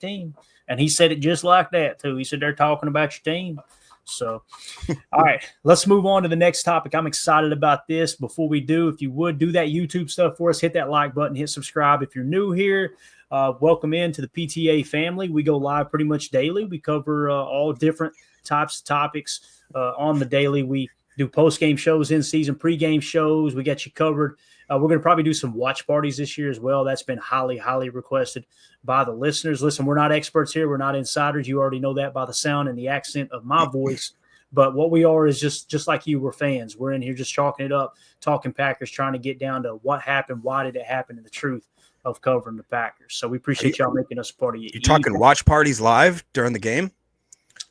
team. And he said it just like that, too. He said they're talking about your team. So, all right, let's move on to the next topic. I'm excited about this. Before we do, if you would do that YouTube stuff for us, hit that like button, hit subscribe. If you're new here, welcome into the PTA family. We go live pretty much daily. We cover all different types of topics on the daily. We do post-game shows, in-season pre-game shows. We got you covered. We're going to probably do some watch parties this year as well. That's been highly, highly requested by the listeners. Listen, we're not experts here. We're not insiders. You already know that by the sound and the accent of my voice. But what we are is just like you, we're fans. We're in here just chalking it up, talking Packers, trying to get down to what happened, why did it happen, and the truth of covering the Packers. So we appreciate y'all making us a part of it. You talking watch parties live during the game?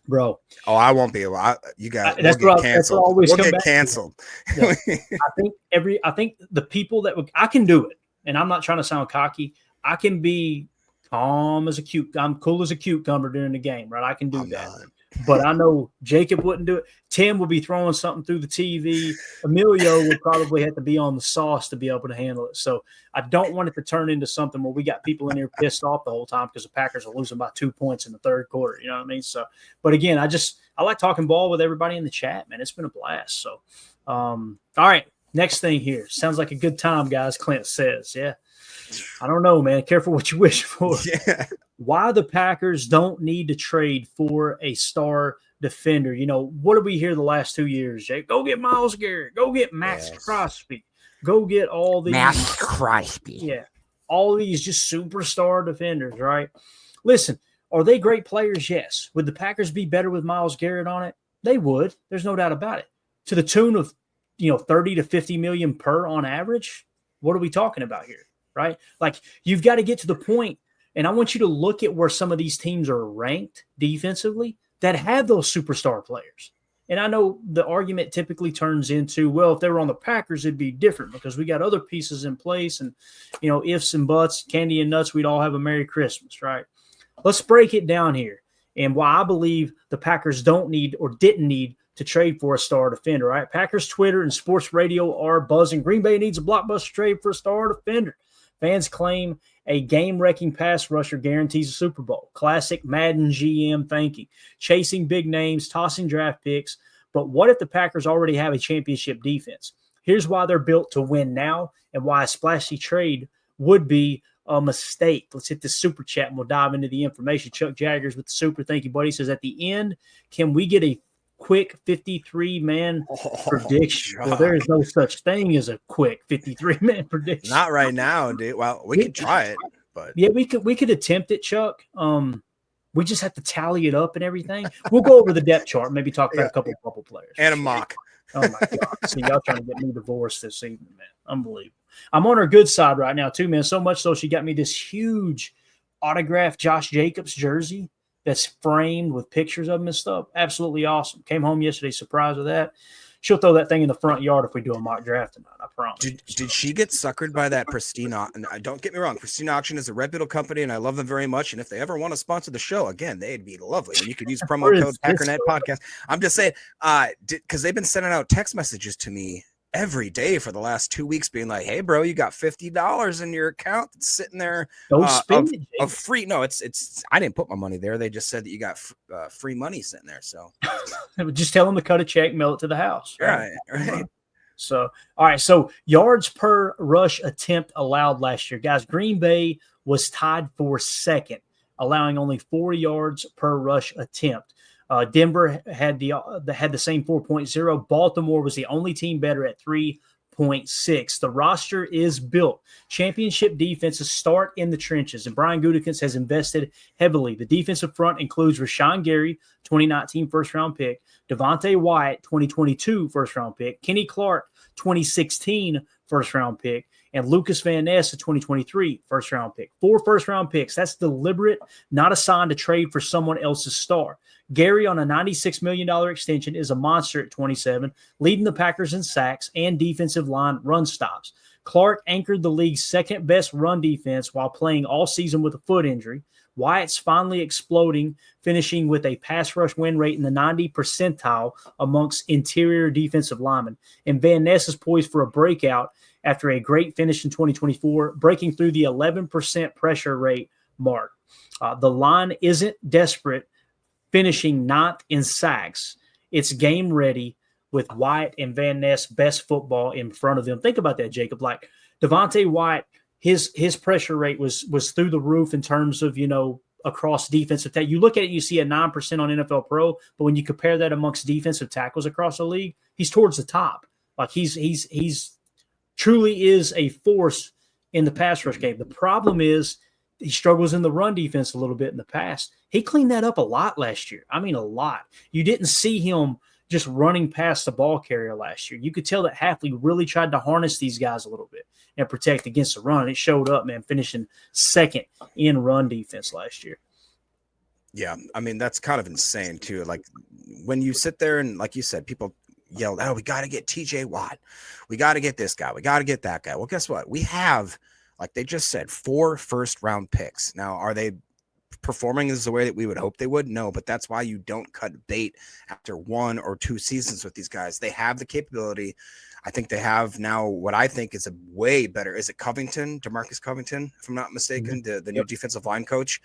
Bro. Oh, I won't be able. You guys we'll get canceled. We'll get canceled. Yeah. I think the people that I can do it, and I'm not trying to sound cocky. I can be calm as I'm cool as a cucumber during the game, right? I can do that. But I know Jacob wouldn't do it. Tim would be throwing something through the TV. Emilio would probably have to be on the sauce to be able to handle it. So I don't want it to turn into something where we got people in here pissed off the whole time because the Packers are losing by 2 points in the third quarter. You know what I mean? So, but again, I like talking ball with everybody in the chat, man. It's been a blast. So, all right, next thing here. Sounds like a good time, guys. Clint says, yeah. I don't know, man. Careful what you wish for. Yeah. Why the Packers don't need to trade for a star defender. You know, what did we hear the last 2 years, Jake? Go get Myles Garrett. Go get Max Crosby. Go get all these. Max Crosby. Yeah. All these just superstar defenders, right? Listen, are they great players? Yes. Would the Packers be better with Myles Garrett on it? They would. There's no doubt about it. To the tune of, 30 to 50 million per on average. What are we talking about here? Right? Like, you've got to get to the point, and I want you to look at where some of these teams are ranked defensively that have those superstar players. And I know the argument typically turns into, well, if they were on the Packers, it'd be different because we got other pieces in place and, ifs and buts, candy and nuts, we'd all have a Merry Christmas, right? Let's break it down here and why I believe the Packers don't need or didn't need to trade for a star defender, right? Packers Twitter and sports radio are buzzing. Green Bay needs a blockbuster trade for a star defender. Fans claim a game-wrecking pass rusher guarantees a Super Bowl. Classic Madden GM thinking. Chasing big names, tossing draft picks. But what if the Packers already have a championship defense? Here's why they're built to win now and why a splashy trade would be a mistake. Let's hit the super chat and we'll dive into the information. Chuck Jaggers with the super. Thank you, buddy. Says, at the end, can we get a quick 53-man prediction? Well, there is no such thing as a quick 53-man prediction. Not right now, dude. Well, we could try it, but yeah, we could attempt it, Chuck. We just have to tally it up and everything. We'll go over the depth chart, maybe talk about a couple players and a mock. Oh my God! See, y'all trying to get me divorced this evening, man. Unbelievable. I'm on her good side right now too, man. So much so she got me this huge autographed Josh Jacobs jersey that's framed with pictures of him and stuff. Absolutely awesome. Came home yesterday, surprised with that. She'll throw that thing in the front yard if we do a mock draft tonight, I promise. Did she get suckered by that Pristine Auction? Don't get me wrong. Pristine Auction is a reputable company, and I love them very much. And if they ever want to sponsor the show, again, they'd be lovely. And you could use promo code Packernet Podcast. I'm just saying, because they've been sending out text messages to me every day for the last 2 weeks being like, hey, bro, you got $50 in your account that's sitting there of free. No, it's I didn't put my money there. They just said that you got free money sitting there. So just tell them to cut a check, mail it to the house. Right. So, all right. So yards per rush attempt allowed last year. Guys, Green Bay was tied for second, allowing only 4 yards per rush attempt. Denver had the same 4.0. Baltimore was the only team better at 3.6. The roster is built. Championship defenses start in the trenches, and Brian Gutekunst has invested heavily. The defensive front includes Rashawn Gary, 2019 first-round pick, Devontae Wyatt, 2022 first-round pick, Kenny Clark, 2016 first-round pick, and Lucas Van Ness, a 2023 first-round pick. 4 first-round picks. That's deliberate, not assigned to trade for someone else's star. Gary on a $96 million extension is a monster at 27, leading the Packers in sacks and defensive line run stops. Clark anchored the league's second-best run defense while playing all season with a foot injury. Wyatt's finally exploding, finishing with a pass rush win rate in the 90th percentile amongst interior defensive linemen. And Van Ness is poised for a breakout after a great finish in 2024, breaking through the 11% pressure rate mark. The line isn't desperate, finishing ninth in sacks. It's game ready with White and Van Ness best football in front of them. Think about that, Jacob. Like Devontae White, his pressure rate was through the roof in terms of, across defensive tackle. You look at it, you see a 9% on NFL Pro, but when you compare that amongst defensive tackles across the league, he's towards the top. Like he's truly is a force in the pass rush game. The problem is he struggles in the run defense a little bit in the past. He cleaned that up a lot last year. I mean, a lot. You didn't see him just running past the ball carrier last year. You could tell that Hafley really tried to harness these guys a little bit and protect against the run. It showed up, man, finishing second in run defense last year. Yeah, I mean, that's kind of insane, too. Like, when you sit there and, like you said, people yelled, oh, we got to get TJ Watt. We got to get this guy. We got to get that guy. Well, guess what? We have, like they just said, 4 first-round picks. Now, are they performing as the way that we would hope they would? No, but that's why you don't cut bait after 1 or 2 seasons with these guys. They have the capability. I think they have now what I think is a way better. Is it Covington, DeMarcus Covington, if I'm not mistaken, the new defensive line coach?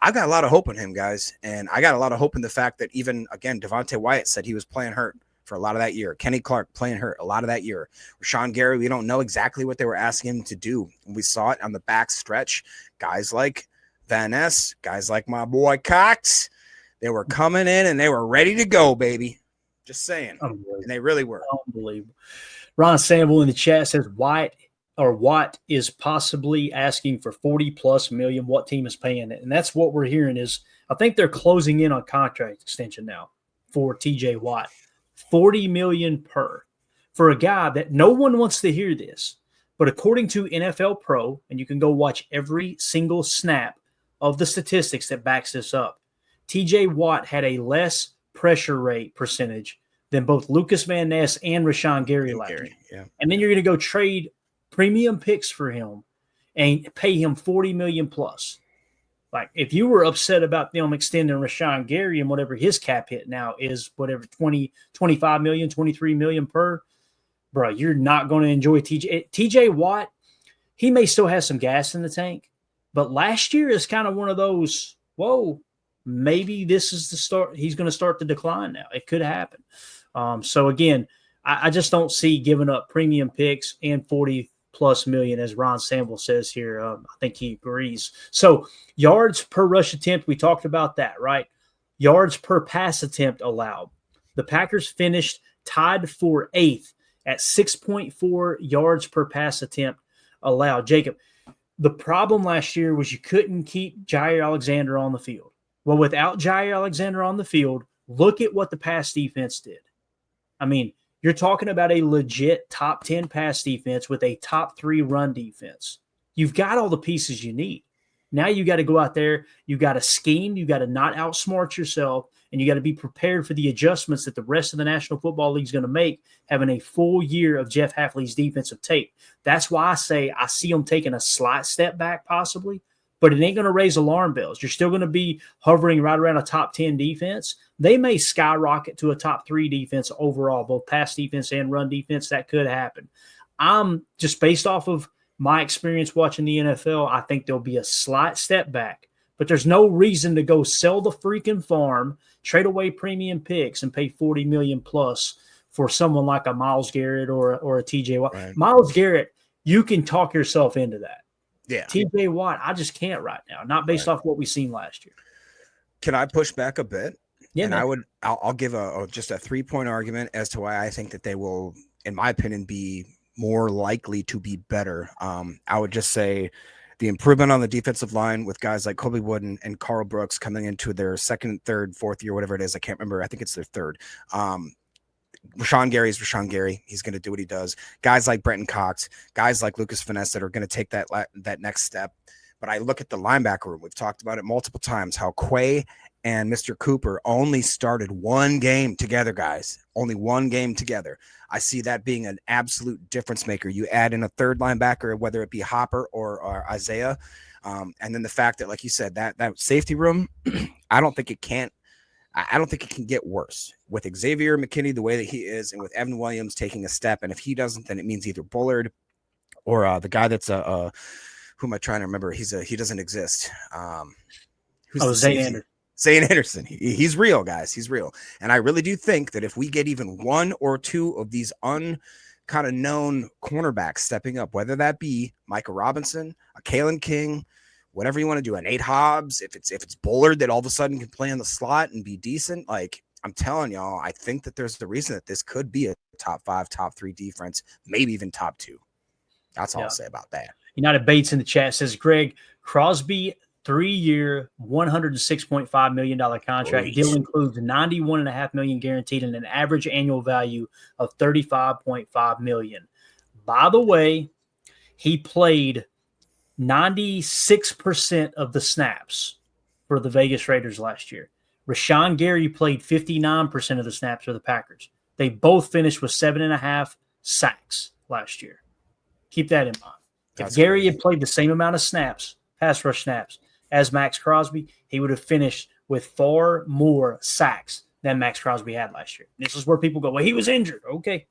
I got a lot of hope in him, guys. And I got a lot of hope in the fact that even, again, Devontae Wyatt said he was playing hurt for a lot of that year. Kenny Clark playing hurt a lot of that year. Rashawn Gary, we don't know exactly what they were asking him to do. We saw it on the back stretch. Guys like Van Ness, guys like my boy Cox, they were coming in and they were ready to go, baby. Just saying. And they really were. Unbelievable. Ron Sample in the chat says Watt is possibly asking for 40+ million. What team is paying it? And that's what we're hearing is I think they're closing in on contract extension now for TJ Watt. 40 million per for a guy that no one wants to hear this. But according to NFL Pro, and you can go watch every single snap of the statistics that backs this up, TJ Watt had a less pressure rate percentage than both Lucas Van Ness and Rashawn Gary last year. Yeah. And then you're going to go trade premium picks for him and pay him 40 million plus. Like if you were upset about them extending Rashawn Gary and whatever his cap hit now is, whatever 20, 25 million, 23 million per, bro, you're not going to enjoy TJ Watt. He may still have some gas in the tank, but last year is kind of one of those, whoa, maybe this is the start. He's going to start to decline now. It could happen. So again, I just don't see giving up premium picks and 40+ million, as Ron Sample says here. I think he agrees. So yards per rush attempt, we talked about that, right? Yards per pass attempt allowed. The Packers finished tied for 8th at 6.4 yards per pass attempt allowed. Jacob, the problem last year was you couldn't keep Jair Alexander on the field. Well, without Jair Alexander on the field, look at what the pass defense did. I mean, you're talking about a legit top 10 pass defense with a top 3 run defense. You've got all the pieces you need. Now you got to go out there. You got to scheme. You got to not outsmart yourself, and you got to be prepared for the adjustments that the rest of the National Football League is going to make, having a full year of Jeff Hafley's defensive tape. That's why I say I see them taking a slight step back possibly, but it ain't going to raise alarm bells. You're still going to be hovering right around a top 10 defense. They may skyrocket to a top 3 defense overall, both pass defense and run defense. That could happen. I'm just based off of my experience watching the NFL, I think there'll be a slight step back, but there's no reason to go sell the freaking farm, trade away premium picks, and pay 40 million plus for someone like a Myles Garrett or a TJ Watt. Right. Myles Garrett, you can talk yourself into that. Yeah. TJ Watt, I just can't right now, not based off what we've seen last year. Can I push back a bit? Yeah, and I'll give just a 3-point argument as to why I think that they will, in my opinion, be more likely to be better. I would just say the improvement on the defensive line with guys like Colby Wood and Carl Brooks coming into their 2nd, 3rd, 4th year, whatever it is. I can't remember. I think it's their 3rd. Rashawn Gary is Rashawn Gary. He's going to do what he does. Guys like Brenton Cox, guys like Lucas Van Ness that are going to take that next step. But I look at the linebacker room. We've talked about it multiple times, how Quay and Mr. Cooper only started 1 game together, guys. Only 1 game together. I see that being an absolute difference maker. You add in a 3rd linebacker, whether it be Hopper or Isaiah. And then the fact that, like you said, that safety room, I don't think it can get worse with Xavier McKinney the way that he is, and with Evan Williams taking a step. And if he doesn't, then it means either Bullard or the guy that's who am I trying to remember? He doesn't exist. Who's the Zane safety? Anderson. Zane Anderson. He's real, guys. He's real. And I really do think that if we get even one or two of these kind of known cornerbacks stepping up, whether that be Micah Robinson, a Kalen King, whatever you want to do, an Nate Hobbs, if it's Bullard that all of a sudden can play in the slot and be decent, like I'm telling y'all, I think that there's the reason that this could be a top 5, top 3 defense, maybe even top 2. That's all I'll say about that. United Bates in the chat says, Greg, Crosby 3-year, $106.5 million contract. Deal includes $91.5 million guaranteed and an average annual value of $35.5 million. By the way, he played 96% of the snaps for the Vegas Raiders last year. Rashawn Gary played 59% of the snaps for the Packers. They both finished with 7.5 sacks last year. Keep that in mind. If Gary had played the same amount of snaps, pass rush snaps, as Max Crosby, he would have finished with far more sacks than Max Crosby had last year. This is where people go, well, he was injured. Okay,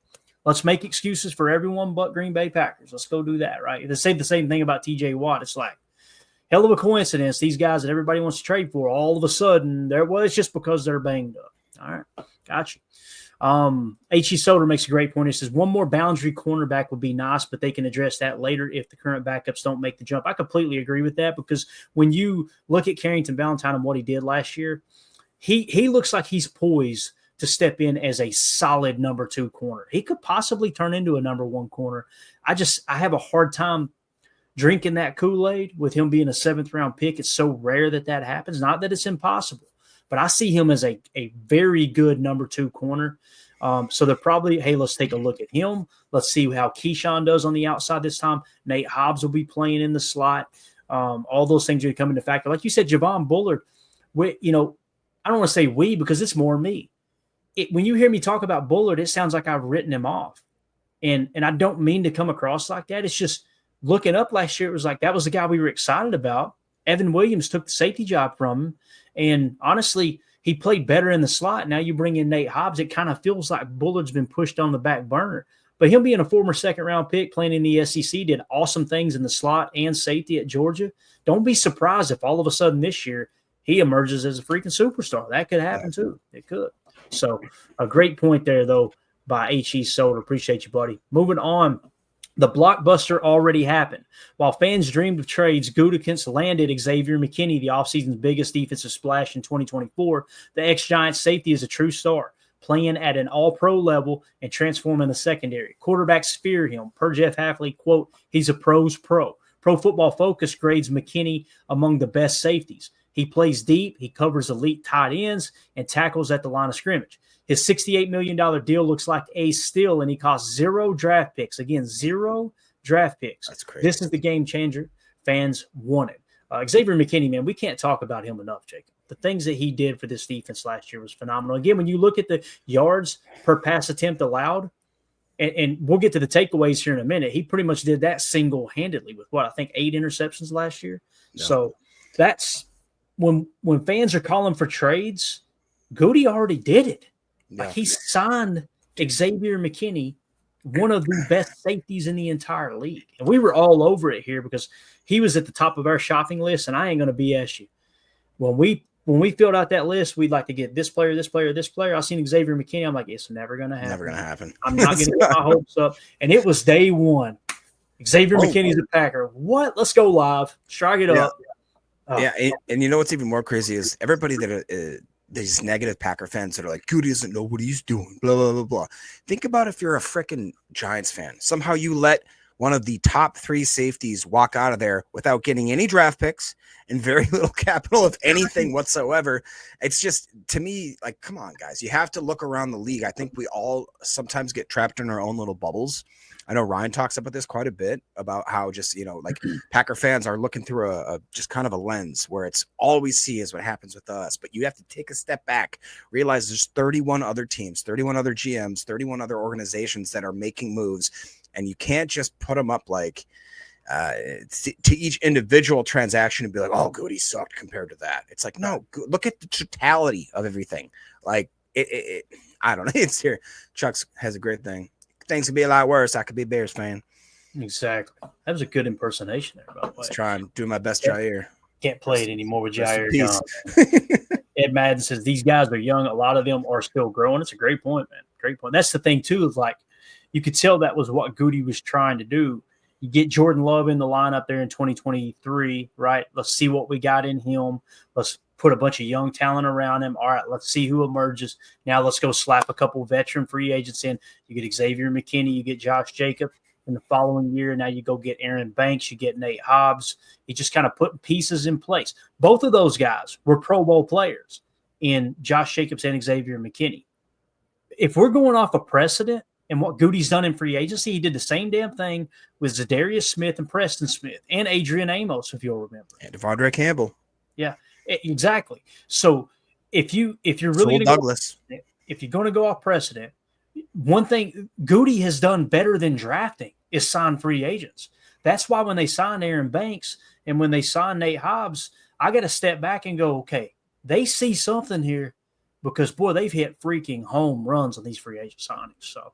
let's make excuses for everyone but Green Bay Packers. Let's go do that, right? They say the same thing about TJ Watt. It's like, hell of a coincidence, these guys that everybody wants to trade for, all of a sudden, it's just because they're banged up. All right, gotcha. H.E. Soder makes a great point. He says, one more boundary cornerback would be nice, but they can address that later if the current backups don't make the jump. I completely agree with that because when you look at Carrington Valentine and what he did last year, he looks like he's poised to step in as a solid number 2 corner. He could possibly turn into a number 1 corner. I have a hard time drinking that Kool-Aid with him being a 7th-round pick. It's so rare that happens. Not that it's impossible, but I see him as a very good number 2 corner. So they're probably, hey, let's take a look at him. Let's see how Keyshawn does on the outside this time. Nate Hobbs will be playing in the slot. All those things are coming into factor. Like you said, Javon Bullard, I don't want to say we because it's more me. When you hear me talk about Bullard, it sounds like I've written him off. And I don't mean to come across like that. It's just looking up last year, it was like that was the guy we were excited about. Evan Williams took the safety job from him. And honestly, he played better in the slot. Now you bring in Nate Hobbs. It kind of feels like Bullard's been pushed on the back burner. But him being a former 2nd-round pick playing in the SEC did awesome things in the slot and safety at Georgia. Don't be surprised if all of a sudden this year he emerges as a freaking superstar. That could happen too. It could. So a great point there, though, by H.E. Soder. Appreciate you, buddy. Moving on. The blockbuster already happened. While fans dreamed of trades, Gutekunst landed Xavier McKinney, the offseason's biggest defensive splash in 2024. The ex-Giants safety is a true star, playing at an all-pro level and transforming the secondary. Quarterbacks fear him. Per Jeff Hafley, quote, he's a pro's pro. Pro Football Focus grades McKinney among the best safeties. He plays deep, he covers elite tight ends, and tackles at the line of scrimmage. His $68 million deal looks like a steal, and he costs 0 draft picks. Again, 0 draft picks. That's crazy. This is the game changer fans wanted. Xavier McKinney, man, we can't talk about him enough, Jacob. The things that he did for this defense last year was phenomenal. Again, when you look at the yards per pass attempt allowed, and we'll get to the takeaways here in a minute, he pretty much did that single-handedly with, I think 8 interceptions last year. Yeah. So that's when fans are calling for trades, Goody already did it. Yeah. Like he signed Xavier McKinney, one of the best safeties in the entire league. And we were all over it here because he was at the top of our shopping list, and I ain't going to BS you. When we filled out that list, we'd like to get this player, this player, this player. I seen Xavier McKinney. I'm like, it's never going to happen. Never going to happen. I'm not going to get my hopes up. And it was day one. Xavier McKinney's a Packer. What? Let's go live. Strike it up. Yeah, and you know what's even more crazy is everybody that these negative Packer fans that are like, Goody doesn't know what he's doing, blah, blah, blah, blah. Think about if you're a freaking Giants fan. Somehow you let one of the top 3 safeties walk out of there without getting any draft picks and very little capital, if anything whatsoever. It's just, to me, like, come on, guys. You have to look around the league. I think we all sometimes get trapped in our own little bubbles. I know Ryan talks about this quite a bit, about how just, like Packer fans are looking through a just kind of a lens where it's all we see is what happens with us. But you have to take a step back, realize there's 31 other teams, 31 other GMs, 31 other organizations that are making moves. And you can't just put them up like to each individual transaction and be like, oh, Goody sucked compared to that. It's like, no, look at the totality of everything. Like I don't know. It's here. Chucks has a great thing. Things could be a lot worse. I could be a Bears fan. Exactly. That was a good impersonation there, by the way. Let's try and do my best try here. Can't play it anymore with Rest in Jair peace. Young. Ed Madden says these guys are young. A lot of them are still growing. It's a great point, man. Great point. That's the thing, too, is like you could tell that was what Goody was trying to do. You get Jordan Love in the lineup there in 2023, right? Let's see what we got in him. Let's put a bunch of young talent around him. All right, let's see who emerges. Now let's go slap a couple veteran free agents in. You get Xavier McKinney, you get Josh Jacobs in the following year. Now you go get Aaron Banks, you get Nate Hobbs. You just kind of put pieces in place. Both of those guys were Pro Bowl players in Josh Jacobs and Xavier McKinney. If we're going off a precedent, and what Goody's done in free agency, he did the same damn thing with Zadarius Smith and Preston Smith and Adrian Amos, if you'll remember. And Devondre Campbell. Yeah, exactly. So if you're really if you're going to go off precedent, one thing Goody has done better than drafting is sign free agents. That's why when they signed Aaron Banks and when they signed Nate Hobbs, I got to step back and go, okay, they see something here. Because, boy, they've hit freaking home runs on these free agent signings. So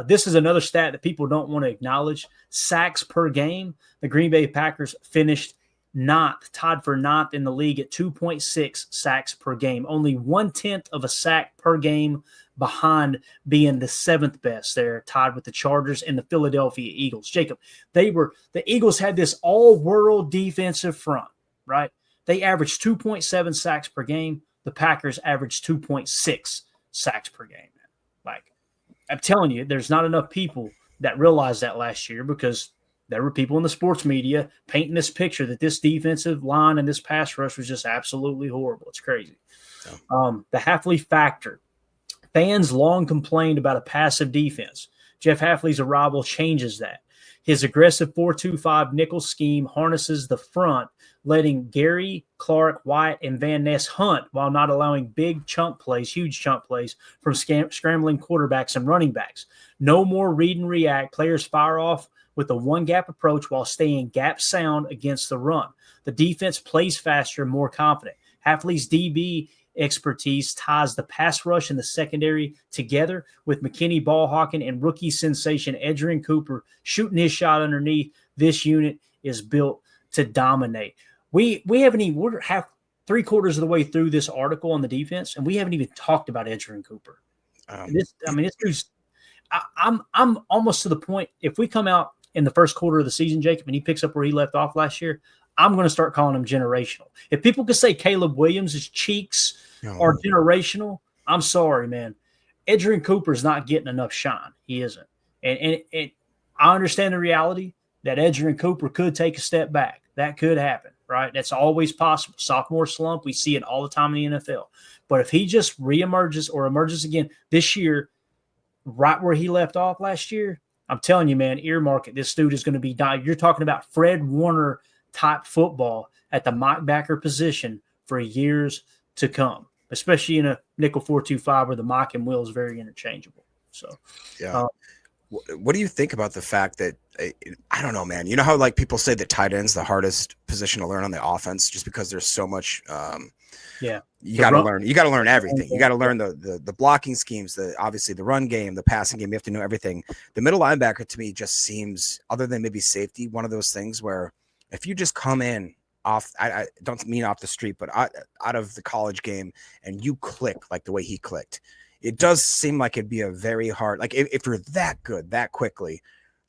this is another stat that people don't want to acknowledge. Sacks per game. The Green Bay Packers finished tied for ninth in the league at 2.6 sacks per game. Only 1/10 of a sack per game behind being the seventh best. They're tied with the Chargers and the Philadelphia Eagles. Jacob, the Eagles had this all-world defensive front, right? They averaged 2.7 sacks per game. The Packers averaged 2.6 sacks per game. Like, I'm telling you, there's not enough people that realized that last year because there were people in the sports media painting this picture that this defensive line and this pass rush was just absolutely horrible. It's crazy. The Hafley factor. Fans long complained about a passive defense. Jeff Hafley's arrival changes that. His aggressive 4-2-5 nickel scheme harnesses the front, letting Gary, Clark, White, and Van Ness hunt while not allowing huge chunk plays from scrambling quarterbacks and running backs. No more read and react. Players fire off with a one-gap approach while staying gap sound against the run. The defense plays faster and more confident. Hafley's DB expertise ties the pass rush and the secondary together with McKinney ball hawking and rookie sensation Edgerrin Cooper shooting his shot underneath. This unit is built to dominate. We're half 3/4 of the way through this article on the defense, and we haven't even talked about Edgerrin Cooper. This dude's. I'm almost to the point. If we come out in the first quarter of the season, Jacob, and he picks up where he left off last year, I'm going to start calling him generational. If people could say Caleb Williams' cheeks are generational, I'm sorry, man. Edgerrin Cooper's not getting enough shine. He isn't. And I understand the reality that Edgerrin Cooper could take a step back. That could happen, right? That's always possible. Sophomore slump, we see it all the time in the NFL. But if he just reemerges or emerges again this year, right where he left off last year, I'm telling you, man, earmark it. This dude is going to be – you're talking about Fred Warner – type football at the Mike backer position for years to come, especially in a nickel 4-2-5 where the Mike and Will is very interchangeable. So, yeah. What do you think about the fact that I don't know, man? You know how like people say that tight end's the hardest position to learn on the offense, just because there's so much. You got to learn. You got to learn everything. You got to learn the blocking schemes, obviously the run game, the passing game. You have to know everything. The middle linebacker to me just seems, other than maybe safety, one of those things where if you just come in off, I don't mean off the street, but out of the college game and you click like the way he clicked, it does seem like it'd be a very hard, like if you're that good that quickly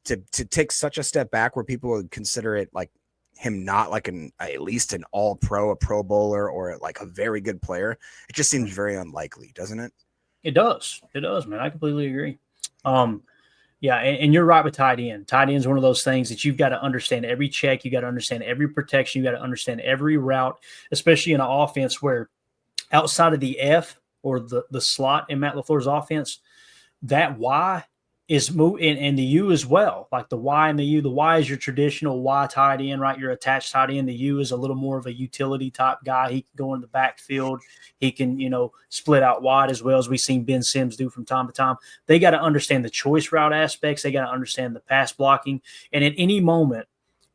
to take such a step back where people would consider it like him not like at least an all pro, a pro bowler, or like a very good player. It just seems very unlikely, doesn't it? It does, man. I completely agree. Yeah, and you're right with tight end. Tight end is one of those things that you've got to understand every check. You got to understand every protection. You got to understand every route, especially in an offense where outside of the F or the slot in Matt LaFleur's offense, that Y is and the U as well. Like the Y and the U. The Y is your traditional Y tight end, right? Your attached tight end. The U is a little more of a utility type guy. He can go in the backfield. He can, split out wide as well, as we've seen Ben Sims do from time to time. They got to understand the choice route aspects. They got to understand the pass blocking. And at any moment,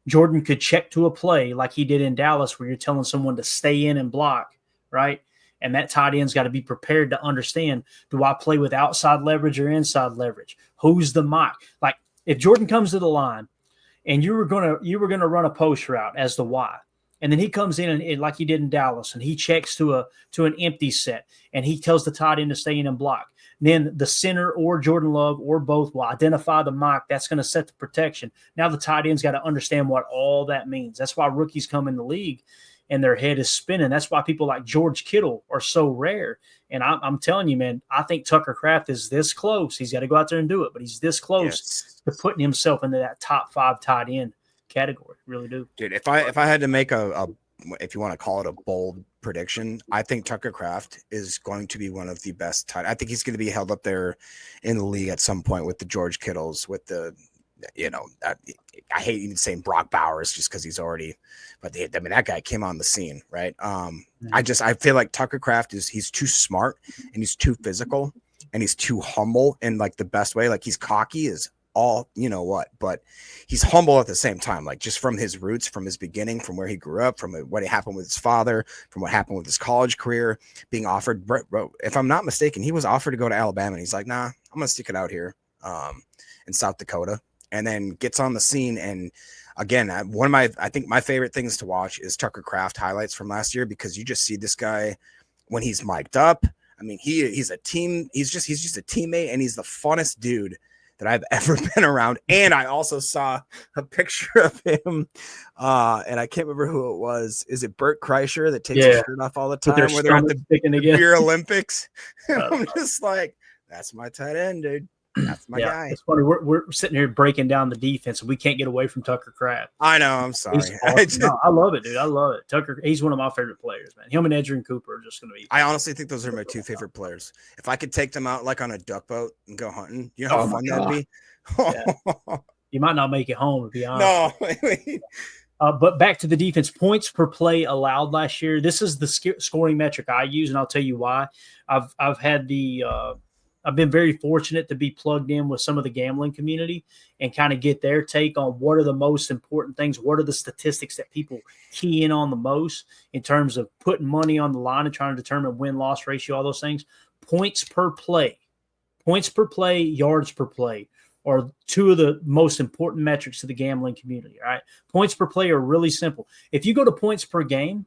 Jordan could check to a play like he did in Dallas where you're telling someone to stay in and block, right? And that tight end's got to be prepared to understand, do I play with outside leverage or inside leverage? Who's the Mike? Like if Jordan comes to the line and you were gonna run a post route as the Y, And then he comes in and like he did in Dallas, and he checks to an empty set, and he tells the tight end to stay in and block. And then the center or Jordan Love or both will identify the mock. That's going to set the protection. Now the tight end's got to understand what all that means. That's why rookies come in the league and their head is spinning. That's why people like George Kittle are so rare. And I'm telling you, man, I think Tucker Kraft is this close. He's got to go out there and do it, but he's this close to putting himself into that top 5 tight end category. Really do. Dude, if I had to make a if you want to call it a bold prediction, I think Tucker Kraft is going to be one of the best tight. I think he's going to be held up there in the league at some point with the George Kittles, with the, I hate even saying Brock Bowers just because he's already, but that guy came on the scene, right? I feel like Tucker Kraft he's too smart and he's too physical and he's too humble in like the best way. Like he's cocky is all, but he's humble at the same time, like just from his roots, from his beginning, from where he grew up, from what happened with his father, from what happened with his college career, being offered, bro, if I'm not mistaken, he was offered to go to Alabama and he's like, nah, I'm going to stick it out here in South Dakota, and then gets on the scene. And again, I think my favorite things to watch is Tucker Kraft highlights from last year, because you just see this guy when he's mic'd up. I mean, he's just a teammate, and he's the funnest dude that I've ever been around. And I also saw a picture of him, and I can't remember who it was. Is it Bert Kreischer that takes his shirt off all the time where they're at the Beer Olympics? And I'm just like, that's my tight end, dude. That's my guy. It's funny. We're sitting here breaking down the defense, and we can't get away from Tucker Kraft. I know. I'm sorry. Awesome. I love it, dude. I love it. Tucker, he's one of my favorite players, man. Him and Edgerrin Cooper are just going to be. I honestly think those are my 2 favorite players. If I could take them out like on a duck boat and go hunting, you know how fun that'd be? Yeah. You might not make it home, to be honest. No. But back to the defense, points per play allowed last year. This is the scoring metric I use, and I'll tell you why. I've been very fortunate to be plugged in with some of the gambling community and kind of get their take on what are the most important things. What are the statistics that people key in on the most in terms of putting money on the line and trying to determine win-loss ratio, all those things. Points per play, yards per play are 2 of the most important metrics to the gambling community. All right. Points per play are really simple. If you go to points per game,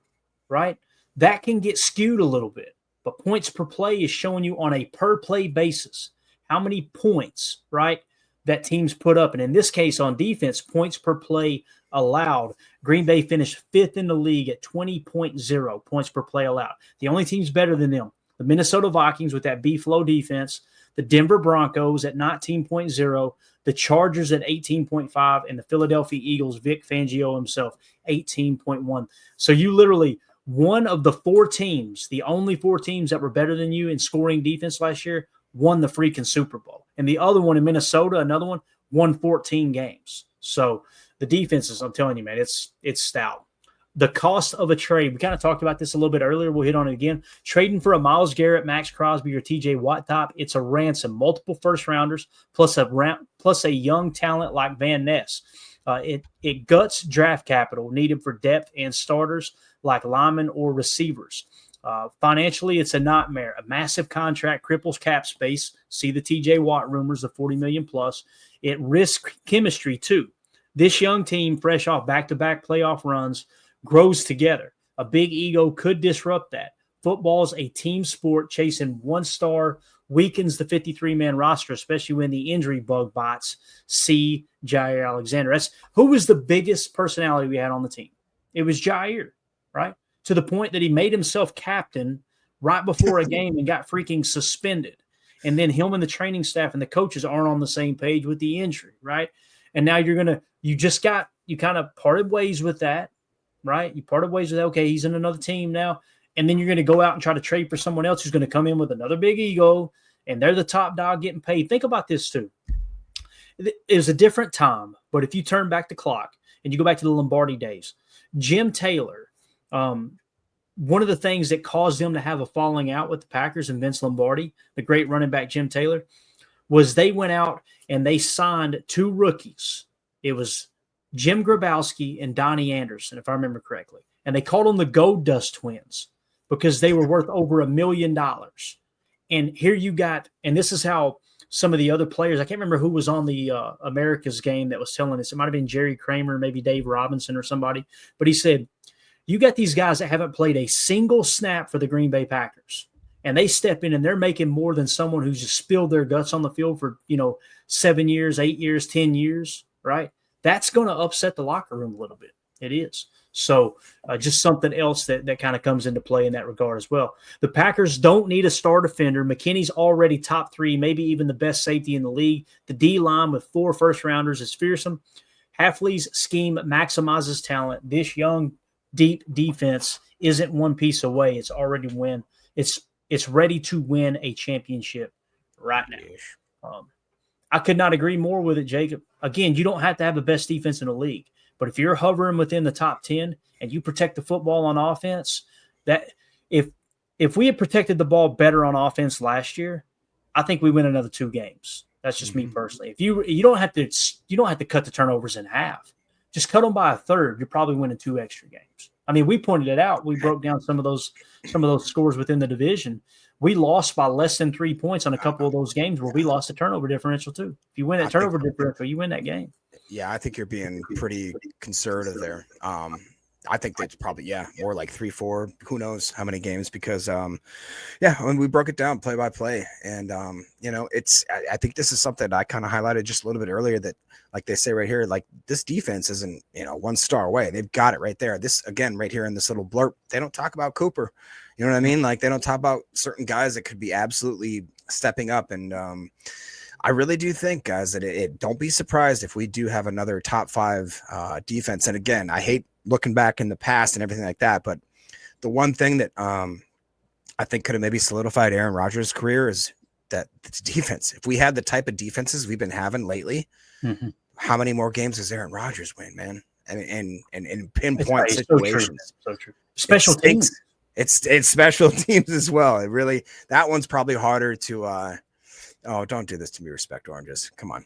right, that can get skewed a little bit. But points per play is showing you on a per play basis how many points, right, that teams put up. And in this case, on defense, points per play allowed. Green Bay finished 5th in the league at 20.0 points per play allowed. The only teams better than them, the Minnesota Vikings with that B-flow defense, the Denver Broncos at 19.0, the Chargers at 18.5, and the Philadelphia Eagles, Vic Fangio himself, 18.1. So you literally – one of the 4 teams, the only 4 teams that were better than you in scoring defense last year, won the freaking Super Bowl. And the other one in Minnesota, another one, won 14 games. So the defenses, I'm telling you, man, it's stout. The cost of a trade, we kind of talked about this a little bit earlier. We'll hit on it again. Trading for a Myles Garrett, Max Crosby, or TJ Watt top, it's a ransom. Multiple first-rounders plus a young talent like Van Ness. It guts draft capital needed for depth and starters like linemen or receivers. Financially, it's a nightmare. A massive contract cripples cap space. See the TJ Watt rumors of $40 million plus. It risks chemistry too. This young team, fresh off back-to-back playoff runs, grows together. A big ego could disrupt that. Football's a team sport. Chasing one star weakens the 53-man roster, especially when the injury bug bites. See Jair Alexander. That's who was the biggest personality we had on the team. It was Jair, right? To the point that he made himself captain right before a game and got freaking suspended. And then him and the training staff and the coaches aren't on the same page with the injury, right? And now you kind of parted ways with that, right? You parted ways with, okay, he's in another team now. And then you're going to go out and try to trade for someone else who's going to come in with another big ego, and they're the top dog getting paid. Think about this too. It was a different time, but if you turn back the clock and you go back to the Lombardi days, Jim Taylor, one of the things that caused them to have a falling out with the Packers and Vince Lombardi, the great running back Jim Taylor, was they went out and they signed 2 rookies. It was Jim Grabowski and Donnie Anderson, if I remember correctly. And they called them the Gold Dust Twins because they were worth over $1 million. And here you got, and this is how some of the other players, I can't remember who was on the America's game that was telling us. It might have been Jerry Kramer, maybe Dave Robinson or somebody. But he said, You got these guys that haven't played a single snap for the Green Bay Packers, and they step in and they're making more than someone who's just spilled their guts on the field for, 7 years, 8 years, 10 years, right? That's going to upset the locker room a little bit. It is. So just something else that kind of comes into play in that regard as well. The Packers don't need a star defender. McKinney's already top 3, maybe even the best safety in the league. The D-line with 4 first-rounders is fearsome. Hafley's scheme maximizes talent. This young, deep defense isn't one piece away. It's already win. It's ready to win a championship right now. I could not agree more with it, Jacob. Again, you don't have to have the best defense in the league, but if you're hovering within the top 10 and you protect the football on offense, that if we had protected the ball better on offense last year, I think we win another 2 games. That's just me personally. If you don't have to cut the turnovers in half. Just cut them by a third. You're probably winning 2 extra games. I mean, we pointed it out. We broke down some of those scores within the division. We lost by less than 3 points on a couple of those games where we lost the turnover differential too. If you win that turnover differential, you win that game. Yeah, I think you're being pretty conservative there. I think that's probably, more like 3, 4, who knows how many games, because, when we broke it down play by play, and, I think this is something I kind of highlighted just a little bit earlier, that, like they say right here, like this defense isn't, 1 star away. They've got it right there. This, again, right here in this little blurb, they don't talk about Cooper. You know what I mean? Like, they don't talk about certain guys that could be absolutely stepping up. And, I really do think, guys, that don't be surprised if we do have another top 5 defense. And again, I hate looking back in the past and everything like that, but the one thing that I think could have maybe solidified Aaron Rodgers' career is that it's defense. If we had the type of defenses we've been having lately, how many more games does Aaron Rodgers win, man? I mean, and in pinpoint situations. So true. Special teams. It's special teams as well. It really, that one's probably harder to don't do this to me, Respect Oranges. Come on.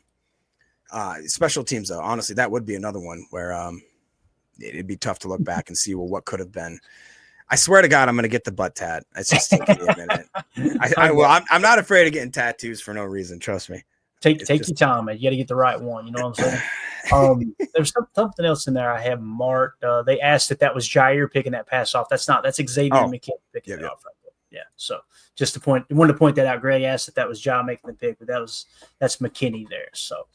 Special teams, though, honestly, that would be another one where it'd be tough to look back and see, well, what could have been. I swear to God, I'm going to get the butt tat. It's just taking me a minute. I'm not afraid of getting tattoos for no reason. Trust me. Take your time, man. You got to get the right one. You know what I'm saying? There's something else in there I have marked. They asked if that was Jair picking that pass off. That's not. That's Xavier McKinney picking it off right there. Yeah. So just to wanted to point that out. Greg asked if that was Jair making the pick, but that's McKinney there. So,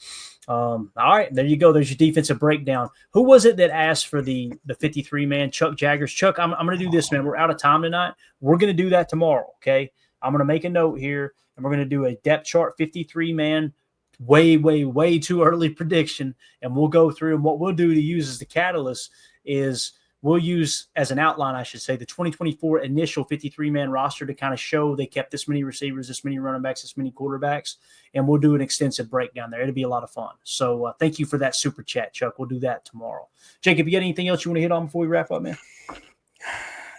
all right, there you go. There's your defensive breakdown. Who was it that asked for the 53-man? Chuck Jaggers. Chuck, I'm going to do this, man. We're out of time tonight. We're going to do that tomorrow. Okay. I'm going to make a note here, and we're going to do a depth chart 53-man, way, way, way too early prediction, and we'll go through. And what we'll do to use as the catalyst is we'll use as an outline, I should say, the 2024 initial 53-man roster to kind of show they kept this many receivers, this many running backs, this many quarterbacks, and we'll do an extensive breakdown there. It'll be a lot of fun. So thank you for that super chat, Chuck. We'll do that tomorrow. Jacob, you got anything else you want to hit on before we wrap up, man?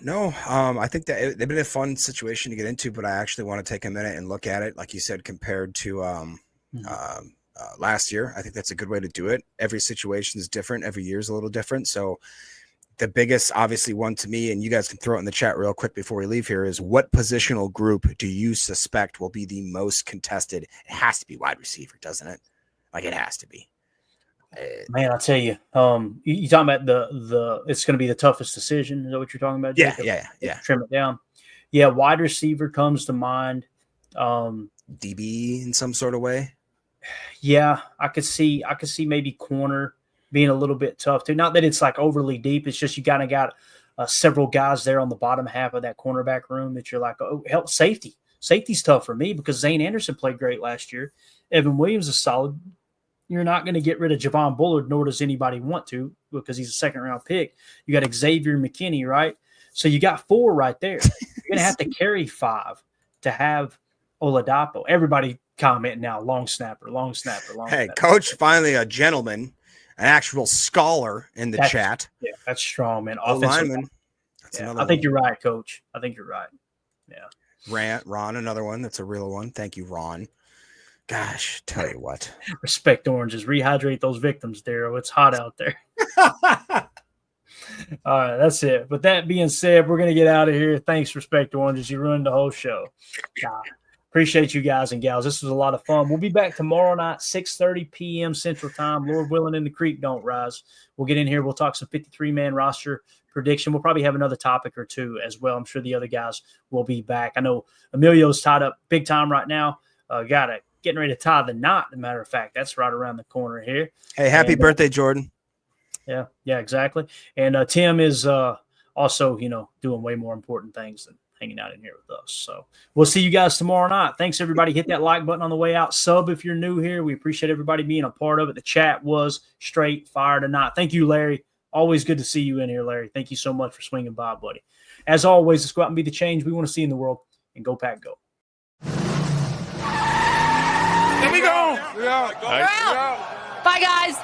No, I think that they've been a fun situation to get into, but I actually want to take a minute and look at it, like you said, compared to last year. I think that's a good way to do it. Every situation is different. Every year is a little different. So the biggest, obviously, one to me, and you guys can throw it in the chat real quick before we leave here, is what positional group do you suspect will be the most contested? It has to be wide receiver, doesn't it? Like, it has to be. Man, I'll tell you, you talking about the it's going to be the toughest decision. Is that what you're talking about, Jacob? Yeah. Trim it down. Yeah, wide receiver comes to mind. DB in some sort of way. Yeah, I could see maybe corner being a little bit tough too. Not that it's like overly deep. It's just you kind of got several guys there on the bottom half of that cornerback room that you're like, oh, help safety. Safety's tough for me because Zane Anderson played great last year. Evan Williams is solid. You're not going to get rid of Javon Bullard, nor does anybody want to, because he's a second-round pick. You got Xavier McKinney, right? So you got 4 right there. You're going to have to carry 5 to have Oladapo. Everybody comment now, long snapper. Hey, Coach, finally a gentleman, an actual scholar in the chat. Yeah, that's strong, man. Lineman. I think you're right, Coach. I think you're right. Yeah. Ron, another one. That's a real one. Thank you, Ron. Gosh, tell you what. Respect Oranges. Rehydrate those victims, Daryl. It's hot out there. All right, that's it. But that being said, we're going to get out of here. Thanks, Respect Oranges. You ruined the whole show. Appreciate you guys and gals. This was a lot of fun. We'll be back tomorrow night, 6:30 p.m. Central Time. Lord willing, and the creek don't rise. We'll get in here. We'll talk some 53-man roster prediction. We'll probably have another topic or two as well. I'm sure the other guys will be back. I know Emilio's tied up big time right now. Getting ready to tie the knot, as a matter of fact. That's right around the corner here. Hey, happy birthday, Jordan. Yeah, exactly. And Tim is also, doing way more important things than hanging out in here with us. So we'll see you guys tomorrow night. Thanks, everybody. Hit that like button on the way out. Sub if you're new here. We appreciate everybody being a part of it. The chat was straight fire tonight. Thank you, Larry. Always good to see you in here, Larry. Thank you so much for swinging by, buddy. As always, let's go out and be the change we want to see in the world. And go, Pack, go. Here we go. Bye, guys.